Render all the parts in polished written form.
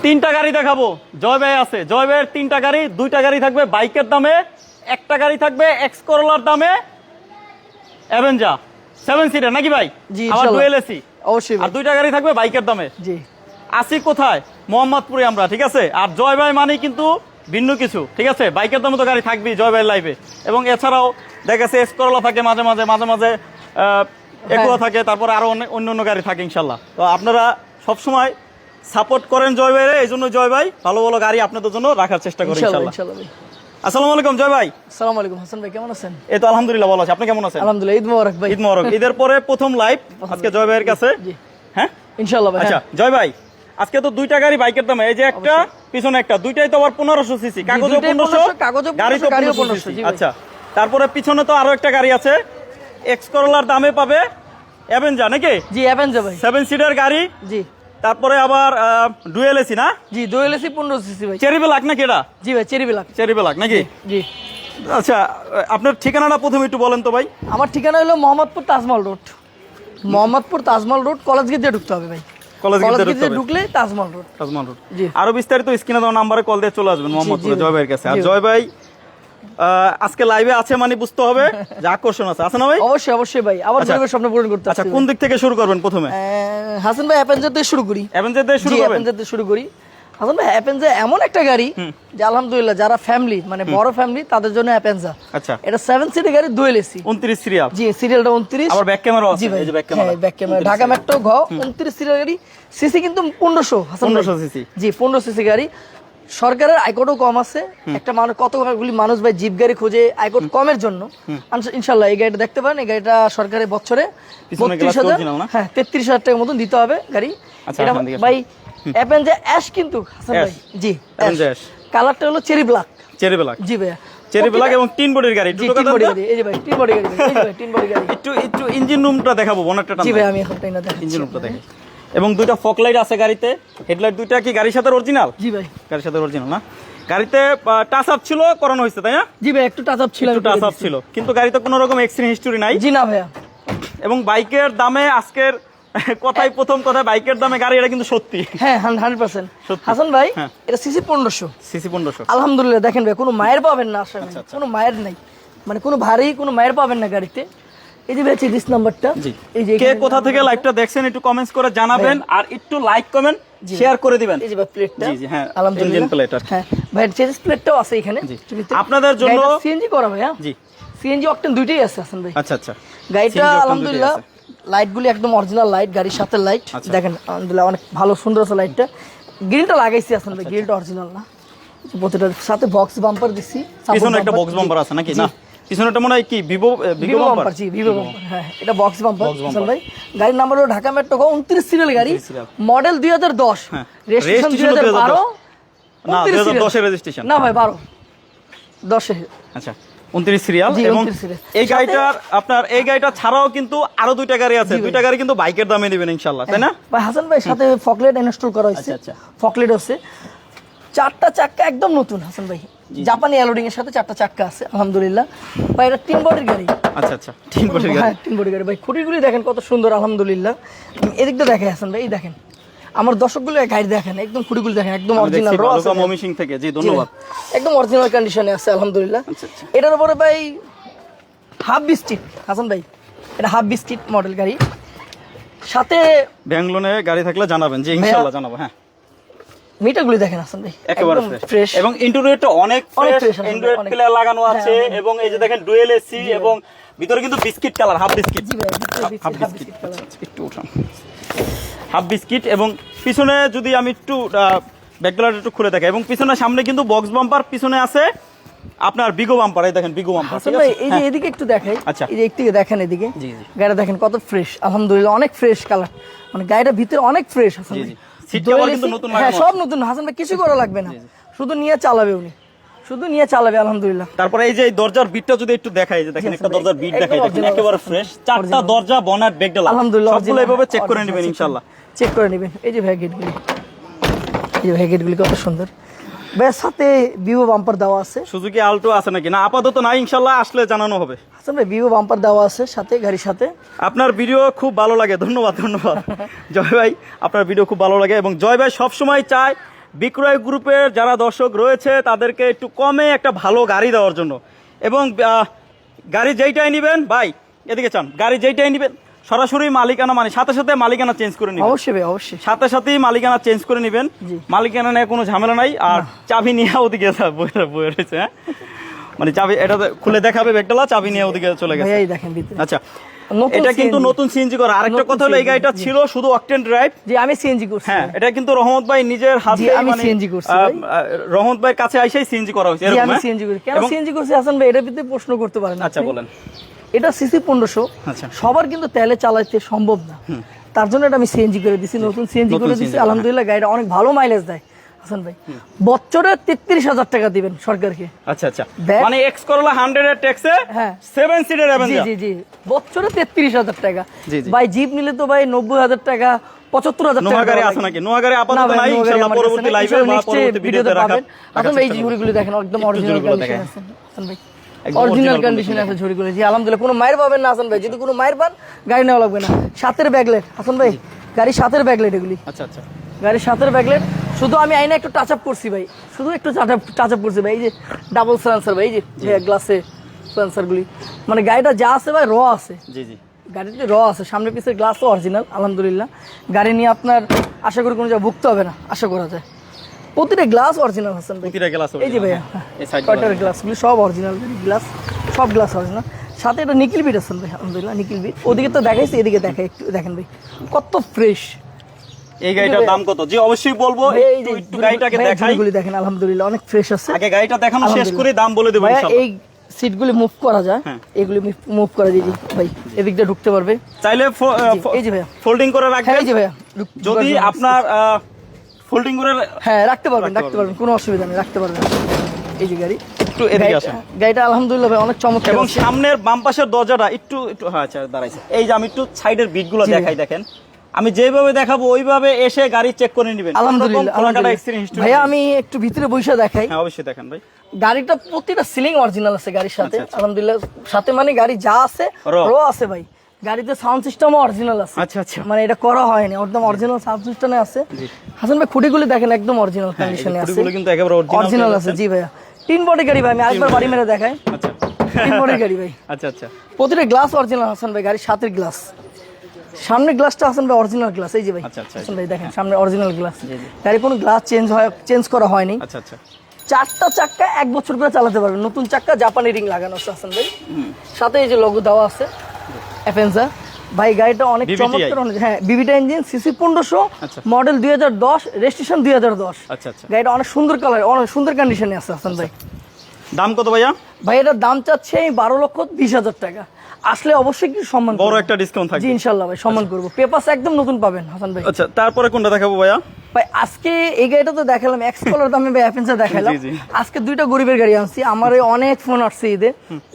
তিনটা গাড়ি দেখাবো। জয় ভাই আছে, জয় ভাইয়ের তিনটা গাড়ি, দুইটা গাড়ি থাকবে বাইকের দামে, একটা গাড়ি থাকবে এক্স করোলার দামে, অ্যাভেঞ্জার 7 সিটার নাকি ভাই? জি আবার ডুয়েল এসি অবশ্যই। আর দুইটা গাড়ি থাকবে বাইকের দামে। জি আসি কোথায়? মোহাম্মদপুরে আমরা, ঠিক আছে? আর জয় ভাই মানে কিন্তু ভিন্ন কিছু, ঠিক আছে? বাইকের দামে তো গাড়ি থাকবেই জয় ভাইয়ের লাইভে, এবং এছাড়াও দেখা গেছে এক্স করোলা থাকে মাঝে মাঝে এগুলো থাকে, তারপরে আরো অন্য অন্য গাড়ি থাকে ইনশাল্লাহ। তো আপনারা সবসময় সাপোর্ট করেন জয় ভাইরে, এই জন্য জয় ভাই ভালো ভালো গাড়ি আপনাদের জন্য রাখার চেষ্টা করেন ইনশাল্লাহ। আসসালামু আলাইকুম জয় ভাই। আসসালামু আলাইকুম হাসান ভাই, কেমন আছেন? এই তো আলহামদুলিল্লাহ ভালো আছি, আপনি কেমন আছেন? আলহামদুলিল্লাহ, ঈদ মোবারক ভাই। ঈদ মোবারক। ঈদের পরে প্রথম লাইভ আজকে জয় ভাইয়ের কাছে। হ্যাঁ ইনশাআল্লাহ ভাই। আচ্ছা জয় ভাই, আজকে তো দুইটা গাড়ি বাইকের দামে, এই যে একটা পিছনে একটা, দুইটাই তো আবার 1500 সিসি, কাগজে 1500, গাড়ি তো 1500 সিসি। আচ্ছা, তারপরে পিছনে তো আরো একটা গাড়ি আছে, এক্স করোলার দামে পাবে অ্যাভেঞ্জার নাকি? জি অ্যাভেঞ্জার ভাই, 7 সিটার গাড়ি। জি তারপরে আবার ডুয়েল এসি না? জি ডুয়েল এসি 15 সিসি ভাই। চেরি ব্ল্যাক নাকি এটা? জি ভাই চেরি ব্ল্যাক। চেরি ব্ল্যাক নাকি? জি। আচ্ছা, আপনার ঠিকানাটা প্রথমে একটু বলেন তো ভাই। আমার ঠিকানা হলো Mohammadpur Taj Mahal road. Mohammadpur Taj Mahal road, college gate দিয়ে ঢুকতে হবে ভাই। কলেজ গেট দিয়ে ঢুকলে তাজমহল রোড। তাজমহল রোড। জি। আরো বিস্তারিত স্ক্রিনে দেওয়া নম্বরে কল দিয়ে চলে আসবেন মোহাম্মদপুরে জয় ভাইয়ের কাছে। আর জয় ভাই আজকে লাইভে আছে মানে বুঝতে হবে যে আকর্ষণ আছে না ভাই? অবশ্যই অবশ্যই ভাই, আবার গরিবের স্বপ্ন পূরণ করতে। আচ্ছা, কোন দিক থেকে শুরু করবেন প্রথমে? হাসান ভাই অ্যাভেঞ্জার দিয়ে শুরু করি। অ্যাভেঞ্জার দিয়ে শুরু করবেন? অ্যাভেঞ্জার দিয়ে শুরু করি। হাসান ভাই অ্যাভেঞ্জার এমন একটা গাড়ি যে আলহামদুলিল্লাহ যারা ফ্যামিলি মানে বড় ফ্যামিলি তাদের জন্য অ্যাভেঞ্জার। আচ্ছা, এটা 7 সিটের গাড়ি, ডুয়েল এসি, 29 সিরিয়াল। জি সিরিয়ালটা 29। আবার ব্যাক ক্যামেরা আছে, জি ভাই, এই যে ব্যাক ক্যামেরা। হ্যাঁ ব্যাক ক্যামেরা, ঢাকা মেট্রো ঘ 29 সিরিয়াল গাড়ি, সিসি কিন্তু 1500 হাসান ভাই। 1500 সিসি। জি 1500 সিসি গাড়ি। সরকারের আইকোডও কম আছে। একটা মানুষ, কতগুলি মানুষ ভাই জিপ গাড়ি খোঁজে আইকোড কমের জন্য। ইনশাআল্লাহ এই গাড়িটা দেখতে পারেন, এই গাড়িটা সরকারের বছরে 32,000, হ্যাঁ 33,000 টাকার মতন দিতে হবে গাড়ি। এটা ভাই অ্যাভেঞ্জার অ্যাশ কিন্তু হাসান ভাই। জি অ্যাশ, কালারটা হলো চেরি ব্ল্যাক। চেরি ব্ল্যাক, জি ভাই চেরি ব্ল্যাক এবং তিন বডির গাড়ি। টিন বডি গাড়ি, এই যে ভাই টিন বডি গাড়ি, এই যে ভাই টিন বডি গাড়ি। একটু ইঞ্জিন রুমটা দেখাবো, বনেটটা। জি ভাই আমি এখন টাইনা দেখাচ্ছি ইঞ্জিন রুমটা দেখাই। এবং দুইটা ফক লাইট আছে গাড়িতে, হেডলাইট দুইটা কি গাড়ির সাথে অরিজিনাল? জি ভাই গাড়ির সাথে অরিজিনাল না? গাড়িতে টাচ আপ ছিল, করানো হয়েছে তাই না? জি ভাই একটু টাচ আপ ছিল, একটু টাচ আপ ছিল, কিন্তু গাড়িতে কোনো রকম অ্যাক্সিডেন্ট হিস্টরি নাই। জি না ভাইয়া। এবং বাইকের দামে আজকের কথাই প্রথম কথা, বাইকের দামে গাড়ি, এটা কিন্তু সত্যি। হ্যাঁ 100% হাসান ভাই। এটা সিসি 1500। সিসি 1500 আলহামদুলিল্লাহ। দেখেন ভাই কোনো মায়ের পাবেন না আসলে, কোনো মায়ের নাই, মানে কোনো ভারী কোনো মায়ের পাবেন না গাড়িতে। এই যে ভাই সিরিজ নাম্বারটা। এই যে কে কোথা থেকে লাইভটা দেখছেন একটু কমেন্টস করে জানাবেন, আর একটু লাইক কমেন্ট শেয়ার করে দিবেন। এই যে ভাই প্লেটটা। জি জি হ্যাঁ, আলহামদুলিল্লাহ ইঞ্জিন প্লেট। হ্যাঁ ভাই চেঞ্জ প্লেটটাও আছে এখানে আপনাদের জন্য। সিএনজি করা ভাই। হ্যাঁ জি সিএনজি অকটেন দুইটাই আছে হাসান ভাই। আচ্ছা আচ্ছা, গাড়িটা আলহামদুলিল্লাহ লাইটগুলি একদম অরিজিনাল লাইট, গাড়ির সাথে লাইট দেখেন আলহামদুলিল্লাহ অনেক ভালো সুন্দর আছে লাইটটা। গ্রিলটা লাগাইছি হাসান ভাই, গ্রিলটা অরিজিনাল না, প্রতিটার সাথে বক্স বাম্পার দিছি। পিছনে একটা বক্স বাম্পার আছে নাকি? না, পিছনেটা মনে হয় কি ভিভো বাম্পার। জি ভিভো বাম্পার, হ্যাঁ এটা বক্স বাম্পার হাসান ভাই। গাড়ির নাম্বার হলো ঢাকা মেট্রো 29 সিরিয়াল গাড়ি, মডেল 2010, রেজিস্ট্রেশন 2012 না 2010 এর রেজিস্ট্রেশন না ভাই 10 এ। আচ্ছা 29 সিরিয়াল। এবং এই গাড়িটার আপনার এই গাড়িটা ছাড়াও কিন্তু আরো দুইটা গাড়ি আছে, দুইটা গাড়ি কিন্তু বাইকের দামে নেবেন ইনশাআল্লাহ, তাই না ভাই? হাসান ভাই সাথে ফকলেট ইনস্টল করা হয়েছে। আচ্ছা ফকলেট আছে, চারটা চাক্কা একদম নতুন হাসান ভাই, জাপানি অ্যালোডিং এর সাথে চারটা চাক্কা আছে আলহামদুলিল্লাহ ভাই। এটা তিন বডির গাড়ি। আচ্ছা আচ্ছা, তিন বডির গাড়ি। হ্যাঁ তিন বডির গাড়ি ভাই। খুঁটিগুলি দেখেন কত সুন্দর আলহামদুলিল্লাহ। এদিকটা দেখেন হাসান ভাই, এই দেখেন আমার দর্শকগুলো গাড়ি দেখেন, একদম খুঁটিগুলি দেখেন একদম অরিজিনাল র আছে। মমিসিং থেকে, জি ধন্যবাদ। একদম অরিজিনাল কন্ডিশনে আছে আলহামদুলিল্লাহ। এটার উপরে ভাই হাফ বিস্কিট হাসান ভাই, এটা হাফ বিস্কিট মডেল গাড়ি, সাথে ব্যাংলোনে গাড়ি থাকলে জানাবেন, জি ইনশাআল্লাহ জানাবো। হ্যাঁ মিটারগুলি দেখেন হাসান ভাই একেবারে ফ্রেশ, এবং ইন্টেরিয়রটা অনেক ফ্রেশ, অ্যান্ড্রয়েড প্লে লাগানো আছে। এবং এই যে দেখেন ডুয়েল এসি, এবং ভিতরে কিন্তু বিস্কিট কালার, হাফ বিস্কিট। জি ভাই হাফ বিস্কিট কালার, একটু উঠান, হাফ বিস্কিট। এবং পিছনে যদি আমি একটু ব্যাকগ্রাউন্ড একটু খুলে দেখাই, এবং পিছনে সামনে কিন্তু বক্স বাম্পার, পিছনে আছে আপনার বিগো বাম্পার। এই দেখেন বিগো বাম্পার। হাসান ভাই এই যে এদিকে একটু দেখাই, আচ্ছা এই যে একটু দেখেন এদিকে গাড়িটা দেখেন কত ফ্রেশ আলহামদুলিল্লাহ, অনেক ফ্রেশ কালার, মানে গাড়িটার ভিতরে অনেক ফ্রেশ হাসান ভাই। হ্যাঁ সব নতুন হাসান ভাই, কিছু করা লাগবে না, শুধু নিয়ে চালাবে উনি, শুধু নিয়ে চালাবে আলহামদুলিল্লাহ। তারপরে এই যে দরজার বিটটা যদি একটু দেখাই, যে দেখেন একটা দরজার বিট দেখাই, দেখেন একেবারে ফ্রেশ, চারটা দরজা বনাট বেগডালা আলহামদুলিল্লাহ, সবগুলো এইভাবে চেক করে নেবেন ইনশাআল্লাহ, চেক করে নেবেন। এই যে ভাই গেটগুলি, এই যে ভাই গেটগুলি কত সুন্দর ভাই, সাথে ভিভো বাম্পার দেওয়া আছে। সুজুকি আল্টো আছে নাকি? না আপাতত নাই, ইনশাআল্লাহ আসলে জানানো হবে। হাসান ভাই ভিভো বাম্পার দেওয়া আছে সাথে, গাড়ির সাথে। আপনার ভিডিও খুব ভালো লাগে, ধন্যবাদ ধন্যবাদ জয় ভাই, আপনার ভিডিও খুব ভালো লাগে। এবং জয় ভাই সবসময় চায় বিক্রয় গ্রুপের যারা দর্শক রয়েছে তাদেরকে একটু কমে একটা ভালো গাড়ি দেওয়ার জন্য, এবং গাড়ি যেইটাই নেবেন ভাই এদিকে চান, গাড়ি যেইটাই নেবেন সরাসরি মালিকানা, মানে সাথে সাথে মালিকানা চেঞ্জ করে নেবেন। অবশ্যই ভাই, অবশ্যই সাথে সাথেই মালিকানা চেঞ্জ করে নেবেন, মালিকানা নিয়ে কোনো ঝামেলা নাই। আর চাবি নিয়ে ওদিকে বয়ে রয়েছে, হ্যাঁ মানে চাবি এটা খুলে দেখাবে ব্যাগডালা, চাবি নিয়ে ওদিকে চলে গেছে। এই দেখেন ভিতরে। আচ্ছা, এটা কিন্তু নতুন সিএনজি করা। আরেকটা কথা হলো এই গাড়িটা ছিল শুধু অকটেন ড্রাইভ। জি, আমি সিএনজি করছি। হ্যাঁ, এটা কিন্তু রহমত ভাই নিজের হাতে, আমি সিএনজি করছি ভাই। রহমত ভাইয়ের কাছে আইসাই সিএনজি করা হয়েছে। জি, আমি সিএনজি করছি। কেন সিএনজি করছি হাসান ভাই, এটার ভিতরে প্রশ্ন করতে পারেন। আচ্ছা বলেন। এটা সিসি 1500, আচ্ছা, সবার কিন্তু তেলে চালাতে সম্ভব না, তার জন্য এটা আমি সিএনজি করে দিছি, নতুন সিএনজি করে দিছি। আলহামদুলিল্লাহ গাড়িটা অনেক ভালো মাইলেজ দেয় হাসান ভাই। বছরে 33,000 টাকা দিবেন সরকারকে। আচ্ছা আচ্ছা, মানে এক্স করলা 100 এর ট্যাক্সে 7 সিটের অ্যাভেঞ্জার। জি জি, বছরে 33,000 টাকা। ভাই জিপ নিলে তো ভাই 90,000 টাকা, 75,000 টাকা। নোয়া গাড়ি আছে নাকি? নোয়া গাড়ি আপাতত নাই, ইনশাআল্লাহ পরবর্তী লাইভে বা পরবর্তী ভিডিওতে রাখা। এখন এই ঝুড়িগুলো দেখেন একদম অরিজিনাল কন্ডিশন আছে হাসান ভাই, অরিজিনাল কন্ডিশনে আছে ঝুড়িগুলো। জি আলহামদুলিল্লাহ, কোনো মায়ের পাবেন না হাসান ভাই। যদি কোনো মায়ের পান গাড়ি নেওয়া লাগবে না। সাথের ব্যাগলেট হাসান ভাই, গাড়ির সাথের ব্যাগলেট এগুলি। আচ্ছা আচ্ছা, গাড়ির সাথের ব্যাগলেট শুধু আমি আইনা একটু টাচ আপ করছি ভাই, শুধু একটু টাচ আপ করছি ভাই। এই যে ডাবল সেন্সর ভাই, এই যে গ্লাসে সেন্সরগুলি, মানে গাড়িটা যা আছে ভাই র আছে। জি জি, গাড়িতে র আছে, সামনে পিছের গ্লাসও অরিজিনাল আলহামদুলিল্লাহ। গাড়ি নিয়ে আপনার আশা করি কোনো জায়গায় ভুগতে হবে না, আশা করা যায়। প্রতিটা গ্লাস অরিজিনাল হাসান ভাই, প্রতিটা গ্লাস। এই যে ভাইয়া কয়টার গ্লাসগুলি সব অরিজিনাল গ্লাস, সব গ্লাস অরিজিনাল। সাথে এটা নিকেল বিট আছেন ভাই আলহামদুলিল্লাহ, নিকেল বিট। ওদিকে তো দেখাইছি, এদিকে দেখাই একটু দেখেন ভাই কত ফ্রেশ। এই গাড়িটার দাম কত? জি অবশ্যই বলবো, একটু গাড়িটাকে দেখাই। এগুলি দেখেন আলহামদুলিল্লাহ অনেক ফ্রেশ আছে। আগে গাড়িটা দেখানো শেষ করে দাম বলে দেব ইনশাআল্লাহ। এই সিটগুলি মুভ করা যায়, এগুলি মুভ করা যায় ভাই, এদিকটা ঢুকতে পারবে চাইলে। এই যে ভাইয়া ফোল্ডিং করে রাখবেন। এই যে ভাইয়া যদি আপনার ফোল্ডিং করে, হ্যাঁ রাখতে পারবেন, কোনো অসুবিধা নেই, রাখতে পারবেন। এই যে গাড়ি একটু এদিকে আসেন। গাড়িটা আলহামদুলিল্লাহ ভাই অনেক চমৎকার, এবং সামনের বাম পাশের দরজাটা একটু একটু, হ্যাঁ আচ্ছা দাঁড়াইছে। এই যে আমি একটু সাইডের বিটগুলো দেখাই, দেখেন আমি যেভাবে দেখাবো ওইভাবে এসে গাড়ি চেক করে নেবেন। আলহামদুলিল্লাহ ভাইয়া আমি একটু ভিতরে বসে দেখাই। হ্যাঁ অবশ্যই দেখেন ভাই। গাড়িটা প্রতিটা সিলিং অরিজিনাল আছে গাড়ির সাথে আলহামদুলিল্লাহ। সাথে মানে গাড়ি যা আছে র আছে ভাই। গাড়িতে সাউন্ড সিস্টেমও অরিজিনাল আছে। আচ্ছা আচ্ছা, মানে এটা করা হয়নি, একদম অরিজিনাল সাউন্ড সিস্টেমে আছে। হাসান ভাই খুঁটিগুলি দেখেন একদম অরিজিনাল কন্ডিশনে আছে, খুঁটিগুলো কিন্তু একেবারে অরিজিনাল আছে। জি ভাইয়া তিন বডি গাড়ি ভাই, আমি আরেকবার বাড়ি মেরে দেখাই। আচ্ছা, তিন বডি গাড়ি ভাই। আচ্ছা আচ্ছা, প্রতিটা গ্লাস অরিজিনাল হাসান ভাই, গাড়ির সাথের গ্লাস, সামনের গ্লাসটা হাসান ভাই অরিজিনাল গ্লাস। এই যে ভাই হাসান ভাই দেখেন সামনে অরিজিনাল গ্লাস, গাড়ি কোনো গ্লাস চেঞ্জ করা হয়নি। আচ্ছা আচ্ছা, চারটা চাক্কা 1 বছর করে চালাতে পারবেন, নতুন চাক্কা, জাপানি রিং লাগানো আছে হাসান ভাই। সাথে এই যে লোগো দেওয়া আছে অ্যাভেঞ্জার। ভাই গাড়িটা অনেক চমৎকার, হ্যাঁ বিবিটা ইঞ্জিন, সিসি 1500, মডেল 2010, রেজিস্ট্রেশন 2010। আচ্ছা আচ্ছা, গাড়িটা অনেক সুন্দর কালার, অনেক সুন্দর কন্ডিশনে আছে হাসান ভাই। দাম কত ভাইয়া? ভাই এটার দাম চাচ্ছে 12,20,000 টাকা। আসলে অবশ্যই কি সম্মান, বড় একটা ডিসকাউন্ট থাকবে। জি ইনশাআল্লাহ ভাই সম্মান করব, পেপারস একদম নতুন পাবেন হাসান ভাই। আচ্ছা তারপরে কোনটা দেখাবো ভাইয়া? ভাই আজকে এই গাড়িটা তো দেখালাম, এক্স কলার দামে ভাই অ্যাপেন্সা দেখালাম। আজকে দুইটা গরিবের গাড়ি আনছি। আমার অনেক ফোন আসছে ঈদে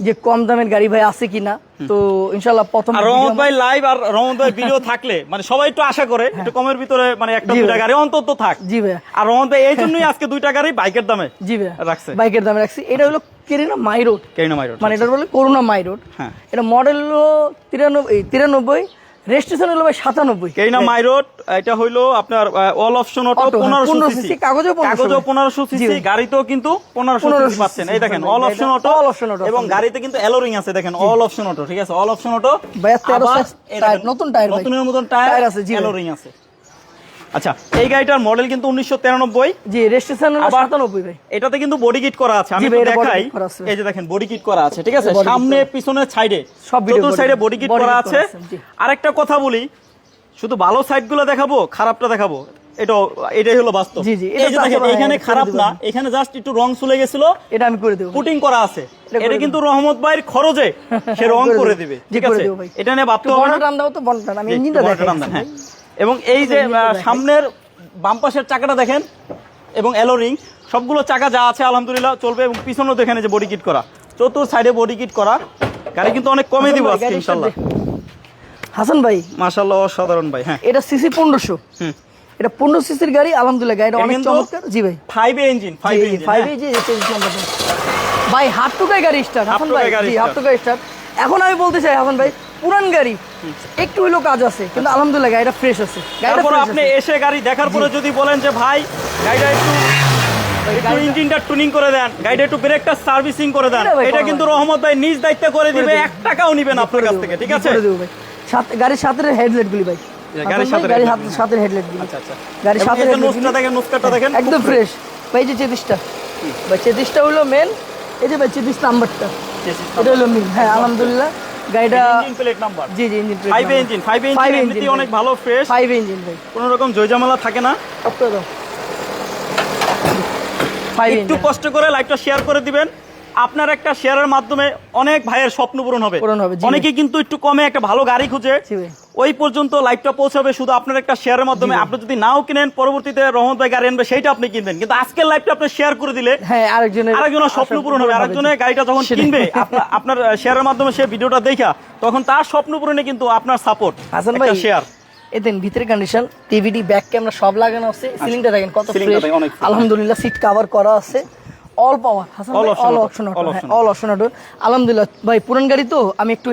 যে কম দামের গাড়ি ভাই আছে কিনা, তো ইনশাআল্লাহ প্রথম রহমত ভাই লাইভ আর রহমত ভাই ভিডিও থাকলে মানে সবাই একটু আশা করে একটু কমের ভিতরে মানে একটা দুইটা গাড়ি অন্তত থাক। জি ভাই, আর রহমত ভাই এই জন্যই আজকে দুইটা গাড়ি বাইকের দামে, জি ভাই রাখছে, বাইকের দামে রাখছি। এটা হলো কেরিনা মাই রোড, মানে এটা বলে করুণা মাই রোড। এটা মডেল হলো 93, রেজিস্ট্রেশন হলো ভাই 97। কেরিনা মাই রোড, এটা হইলো আপনার অল অপশন অটো 1500 সিসি, কাগজেও 1500 সিসি, গাড়িতেও কিন্তু 1500 সিসি পাচ্ছেন। এই দেখেন অল অপশন অটো, এবং গাড়িতে কিন্তু অ্যালোরিং আছে, দেখেন অল অপশন অটো, ঠিক আছে অল অপশন অটো। নতুন টায়ার, নতুনের মতন টায়ার আছে, অ্যালোরিং আছে। আচ্ছা এই গাড়িটার মডেল কিন্তু 1993, জি রেজিস্ট্রেশন হলো 97 ভাই। এটাতে কিন্তু বডি কিট করা আছে, আমি দেখাই। এই যে দেখেন বডি কিট করা আছে, ঠিক আছে সামনে পিছনে সাইডে সব চতুর সাইডে বডি কিট করা আছে। আরেকটা কথা বলি, শুধু ভালো সাইডগুলো দেখাবো খারাপটা দেখাবো, এটাই হলো বাস্তব। জি জি, এই যে দেখেন এখানে খারাপ না, এখানে জাস্ট একটু রং চলে গেছিল, এটা আমি করে দেব, পুটিং করা আছে। এটা কিন্তু রহমত ভাইয়ের খরচে সে রং করে দিবে, ঠিক আছে এটা নিয়ে ভাবতে হবে না। বড় টান দাও তো, বড় টান, আমি ইঞ্জিনটা দেখাই। হ্যাঁ, এবং এই যে সামনের বাম পাশের চাকাটা দেখেন, এবং অ্যালোরিং সবগুলো চাকা যা আছে আলহামদুলিল্লাহ চলবে। এবং পিছনেও দেখেন যে বডি কিট করা, চতুর সাইডে বডি কিট করা। গাড়ি কিন্তু অনেক কমে দিব আজকে ইনশাআল্লাহ। হাসান ভাই মাশাআল্লাহ অসাধারণ ভাই। হ্যাঁ এটা সিসি 1500, এটা 15 সিসির গাড়ি আলহামদুলিল্লাহ, গাড়িটা অনেক চমৎকার। জি ভাই 5A ইঞ্জিন, 5A ভাই হাত টুকাই গাড়ি স্টার্ট হাসান ভাই, জি হাত টুকাই স্টার্ট। এখন আমি বলতে চাই হাসান ভাই, পুরান গাড়ি একটু হইলো কাজ আছে, কিন্তু আলহামদুলিল্লাহ গাড়িটা ফ্রেশ আছে। তারপর আপনি এসে গাড়ি দেখার পরে যদি বলেন যে ভাই গাড়িটা একটু ইঞ্জিনটা টুনিং করে দেন, গাড়িটা একটু ব্রেকটা সার্ভিসিং করে দেন। এটা ভাই এটা করা কিন্তু ভাই। রহমত ভাই নিজ দায়িত্বে করে দিবে, 1 টাকাও নিবেন আপনার কাছ থেকে, ঠিক আছে? করে দেবো ভাই। গাড়ির সাথে হেডলাইট গুলি ভাই, গাড়ির সাথে গাড়ির headlight। সাথে হেডলাইট গুলি, আচ্ছা আচ্ছা, গাড়ির সাথে headlight নোসটা গুলি। দেখেন, নোসকাটটা দেখেন একদম ফ্রেশ ভাই। যে 33টা ভাই, 33টা হলো মেন। এই যে ভাই 33 নাম্বারটা, এটা হলো মেন। হ্যাঁ আলহামদুলিল্লাহ গাড়িটা ইঞ্জিন প্লেট নাম্বার জি জি ইঞ্জিন 5 ইঞ্জিন, 5 ইঞ্জিন এমনিতেই অনেক ভালো ফ্রেশ, 5 ইঞ্জিন ভাই, কোনো রকম জয়জামালা থাকে না। কত দাও 5 একটু ইঞ্জিন কষ্ট করে লাইভটা শেয়ার করে দিবেন, আপনার একটা শেয়ারের মাধ্যমে অনেক ভাইয়ের স্বপ্ন পূরণ হবে। পূরণ হবে, জি ভাই। অনেকেই কিন্তু একটু কমে একটা ভালো গাড়ি খুঁজে, জি ভাই। ওই পর্যন্ত লাইভটা পৌঁছাবে শুধু আপনার একটা শেয়ারের মাধ্যমে। আপনি যদি নাও কিনেন, পরবর্তীতে রহমত ভাই গাড়ি আনবে, সেইটা আপনি কিনবেন, কিন্তু আজকের লাইভটা আপনি শেয়ার করে দিলে হ্যাঁ আরেকজনের স্বপ্ন পূরণ হবে। আরেকজনের গাড়িটা যখন সেটাই। কিনবে, আপনার শেয়ারের মাধ্যমে সে ভিডিওটা দেখা, তখন তার স্বপ্ন পূরণে কিন্তু আপনার সাপোর্ট, হাসান ভাই শেয়ার। এদিন ভিতরে কন্ডিশন, টিভিডি, ব্যাক ক্যামেরা সব লাগানো আছে। সিলিংটা দেখেন কত সিলিংটা ফ্রেশ, ভাই অনেক fresh। আলহামদুলিল্লাহ। সিট কভার করা আছে, অল পাওয়ার হাসান All ভাই, option all auto, option all auto, option all option auto আলহামদুলিল্লাহ ভাই। পুরান গাড়ি তো আমি একটু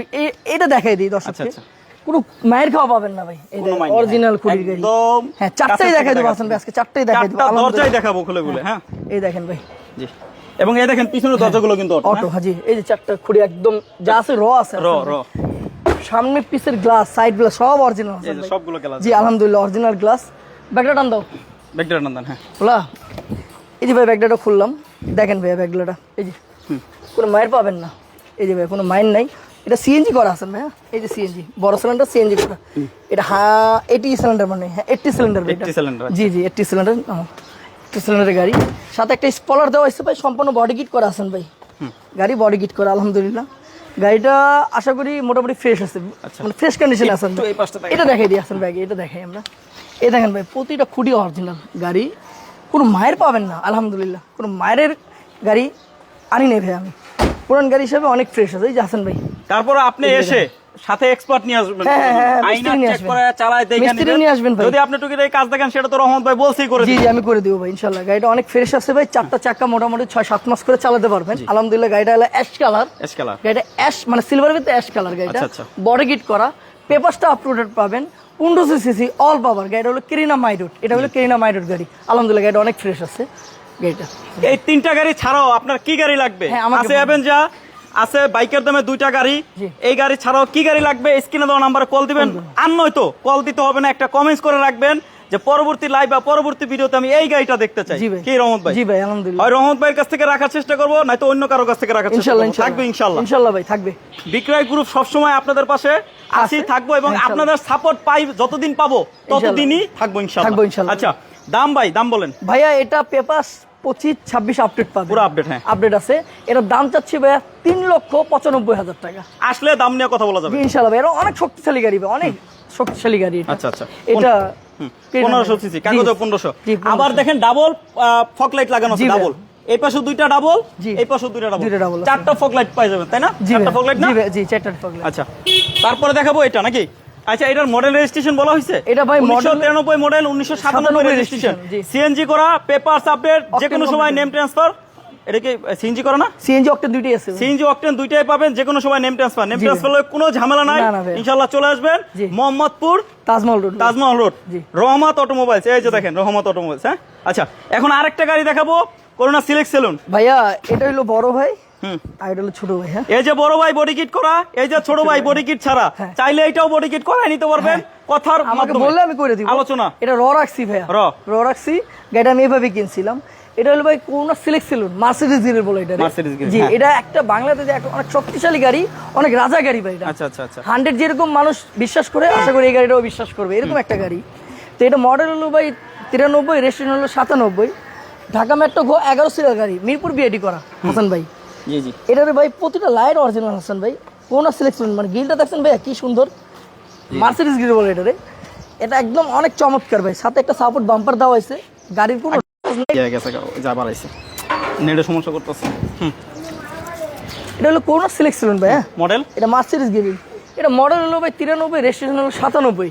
এটা দেখাই দিই আচ্ছা, দর্শককে, আচ্ছা। কোনো মায়ের খাওয়া পাবেন না ভাই। এই কোনো মাইন্ড নেই, অরিজিনাল খুঁটির গাড়ি একদম হ্যাঁ, চারটাই কাছে দেখাই থেকে দেবো দেখাচ্ছি। হাসান ভাই, আজকে চারটাই দেখাই দেবো চারটা দরজাই আলহামদুলিল্লাহ। দেখাবো খুলে খুলে, হ্যাঁ এই দেখেন ভাই জি। এবং এই দেখেন পিছনের দরজাগুলো কিন্তু auto, অটো, হ্যাঁ জি। এই যে চারটা খুঁড়ি একদম যা আছে র আছে, র হাসান র ভাই। সামনে পিসের গ্লাস, সাইড গ্লাস সব অরিজিনাল এই যে সবগুলো গ্লাস, জি আলহামদুলিল্লাহ অরিজিনাল গ্লাস। ব্যাগটা টান দাও ব্যাকডোর নন্দন, হ্যাঁ খোলা। এই যে ভাই ব্যাগটা খুললাম, দেখেন ভাই ব্যাগটা, এই যে কোনো মায়ের পাবেন না। এই যে ভাই কোনো মাইন নাই, এটা সিএনজি করা আছে ভাই। এই যে সিএনজি বড় সিলিন্ডার, সিএনজি করা। এটা 80 সিলিন্ডার, মানে হ্যাঁ 80 সিলিন্ডার, 80 সিলিন্ডার, জি জি 80 সিলিন্ডার, 80 সিলিন্ডারের গাড়ি। সাথে একটা স্পলার দেওয়া হয়েছে ভাই, সম্পূর্ণ বডি কিট করা আছেন ভাই। গাড়ি বডি কিট করা আলহামদুলিল্লাহ। গাড়িটা আশা করি মোটামুটি ফ্রেশ আছে, মানে ফ্রেশ কন্ডিশনে আছেন। একটু এই পাশটা দেখেন। এটা দেখাই দিই আসেন ভাই, এটা দেখাই আমরা। এই দেখেন ভাই প্রতিটা খুঁটি অরিজিনাল গাড়ি, কোনো মায়ের পাবেন না আলহামদুলিল্লাহ। কোনো মায়ের গাড়ি আনি নেই ভাই আমি, পুরান গাড়ি হিসাবে অনেক ফ্রেশ আছে। এই যে আসেন ভাই, তারপর আপনি এসে সাথে এক্সপার্ট নিয়ে আসবেন, হ্যাঁ, হ্যাঁ, হ্যাঁ, আইনা মিস্ত্রি নিয়ে চেক আসবেন। করে চালায় দেখে মিস্ত্রি নিয়ে আসবেন ভাই। যদি আপনি টুকিটাকি কাজ দেখেন, সেটা তো রহমত ভাই বলছেই করে জি দিবেন। জি আমি করে দিব ভাই ইনশাল্লাহ। গাড়িটা অনেক ফ্রেশ আছে ভাই, চারটা চাকা মোটামুটি 6-7 মাস করে চালাতে পারবেন আলহামদুলিল্লাহ। গাড়িটা হলো অ্যাশ কালার, এস কালার, গাড়িটা অ্যাশ মানে সিলভার ভিতরে অ্যাশ কালার। গাড়িটা আচ্ছা, আচ্ছা। বডি কিট করা, পেপারসটা আপ টু ডেট পাবেন। 1500 সিসি অল পাওয়ার। গাড়িটা হলো কেরিনা মাইডোট, এটা হলো কেরিনা মাইডোট গাড়ি আলহামদুলিল্লাহ। গাড়িটা অনেক ফ্রেশ আছে গাড়িটা। এই 3টা গাড়ি ছাড়াও আপনার কি গাড়ি লাগবে? হ্যাঁ, আমাকে আছে অ্যাভেঞ্জার, আছে বাইকের দামে 2টা গাড়ি। জি। এই গাড়ি ছাড়াও কি গাড়ি লাগবে স্ক্রিনে দেওয়া নাম্বারে কল দিবেন। আর নয়তো কল দিতে হবে না, একটা কমেন্টস করে রাখবেন যে পরবর্তী লাইভ বা পরবর্তী ভিডিওতে আমি এই গাড়িটা দেখতে চাই। জি ভাই। কি রহমত ভাই? জি ভাই আলহামদুলিল্লাহ। হয় রহমত ভাইয়ের কাছ থেকে রাখার চেষ্টা করবো, নয়তো অন্য কারো কাছ থেকে রাখার চেষ্টা ইনশাল্লাহ করবো। থাকবে ইনশাল্লাহ। ইনশাল্লাহ ভাই থাকবে। বিক্রয় গ্রুপ সবসময় আপনাদের পাশে আছি, থাকবো, এবং ইনশাল্লাহ। আপনাদের সাপোর্ট পাই যতদিন পাবো ততদিনই থাকবো ইনশাল্লাহ। থাকবো ইনশাল্লাহ। আচ্ছা দাম ভাই, দাম বলেন। ভাইয়া এটা পেপার 25-26 আপডেট পাবে, পুরো আপডেট, হ্যাঁ আপডেট আছে। এটার দাম চাচ্ছি ভাইয়া 3,95,000 টাকা। আসলে দাম নিয়ে কথা বলা যাবে। জি ইনশাল্লাহ ভাই, এটা অনেক শক্তিশালী গাড়ি ভাই, অনেক শক্তিশালী গাড়ি এটা। আচ্ছা, আচ্ছা। এটা 1500 সিসি, কাগজে 1500। জি, 1500 আবার দেখেন ডাবল ফগ লাইট লাগানো আছে, জি ভাই। ডাবল। এই পাশে 2টা ডাবল, জি। এই পাশে 2টা ডাবল, দুইটা double আছে। 4টা ফগ লাইট পাই যাবেন, তাই না? জি 4টা ভাই, ফগ লাইট না? জি ভাই, জি 4টা ফগ লাইট। আচ্ছা, তারপরে দেখাবো এটা নাকি? আচ্ছা, এটার মডেল রেজিস্ট্রেশন বলা হয়েছে? এটা ভাই 1993 মডেল, 1997 রেজিস্ট্রেশন, জি। সিএনজি করা, পেপারস আপডেট, যে কোনো Octane সময় complete। Name transfer. এটা কি সিএনজি করা না? সিএনজি অক্টেন দুইটাই আছে ভাই। সিএনজি অকটেন দুইটাই পাবেন, যে কোনো সময় নেম ট্রান্সফার। নেম জি ট্রান্সফার হলে কোনো ঝামেলা নাই, না, না ভাই। ইনশাআল্লাহ চলে আসবেন জি। মোহাম্মদপুর তাজমহল রোড। তাজমহল রোড, জি। রহমত অটোমোবাইলস। এই যে দেখেন রহমত অটোমোবাইলস, হ্যাঁ। আচ্ছা, এখন আরেকটা গাড়ি দেখাবো, করোনা সিলেক্ট সেলুন। ভাইয়া এটা হলো বড় ভাই, হুম। আর এটা হলো ছোট ভাই। হ্যাঁ এই যে বড় ভাই বডি কিট করা, এই যে ছোট ভাই বডি কিট ছাড়া, হ্যাঁ। চাইলে এটাও বডি কিট করাই নিতে পারবেন কথার আমাকে মাধ্যমে। বললে আমি করে দিব আলোচনা। এটা র রাখছি ভাইয়া, র। র রাখছি। গাড়িটা আমি এভাবে কিনছিলাম। এটা হলো ভাই কোন সিলেক্ট সেলুন, মার্সিডিজ গ্রিল বলে এটা। Mercedes grill, জি হ্যাঁ। এটা একটা বাংলাদেশে একটা অনেক শক্তিশালী গাড়ি, অনেক রাজা গাড়ি ভাই এটা। আচ্ছা, আচ্ছা, আচ্ছা। 100 যেরকম মানুষ বিশ্বাস করে, আশা করি এই গাড়িটাও বিশ্বাস করবে, এরকম একটা গাড়ি। তো এটা মডেল হলো ভাই 93, রেজিস্ট্রেশন হলো 97, ঢাকা মেট্রো ঘ 11 সিরিয়াল গাড়ি, মিরপুর বিআইডি করা হাসান ভাই। জি জি। এটার ভাই প্রতিটা লাইট অরিজিনাল হাসান ভাই, কোন সিলেকশন মানে গ্রিলটা দেখছেন ভাই কি সুন্দর, মার্সিডিজ গ্রিল বলে এটারে। এটা একদম অনেক চমৎকার ভাই, সাথে একটা সাপোর্ট বাম্পার দেওয়া হয়েছে। গাড়ির কোনো গেছে যা বাড়াইছে, নেটে সমস্যা করতেছে। এটা হলো কোন সিলেকশন ভাই, হ্যাঁ মডেল এটা মার্সিডিজ গ্রিল। এটা মডেল হলো ভাই 93, রেজিস্ট্রেশন হলো 97।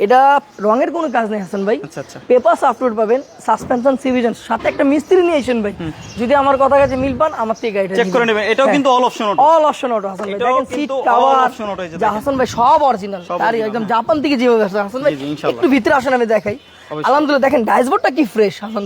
এটা রঙের কোনো কাজ নেই হাসান ভাই। আচ্ছা, আচ্ছা। পেপারস আপলোড পাবেন, সাসপেনশন সিভিজন, সাথে একটা মিস্ত্রি নিয়ে আসেন ভাই। যদি আমার কথা কাছে মিল পান, আমার থেকে গাড়িটা চেক করে নেবেন। এটাও কিন্তু all option auto. All option auto Hasan ভাই। এটাও দেখেন সিট কিন্তু all কভার, option auto, এই যে যা দেখেন। হাসান ভাই সব অরিজিনাল, সব তারই original, একদম জাপান থেকে যেভাবে আসছে হাসান ভাই। জি, জি, ইনশাআল্লাহ। একটু ভিতরে আসেন আমি দেখাই। অবশ্যই। আলহামদুলিল্লাহ দেখেন ড্যাশবোর্ডটা কি ফ্রেশ হাসান।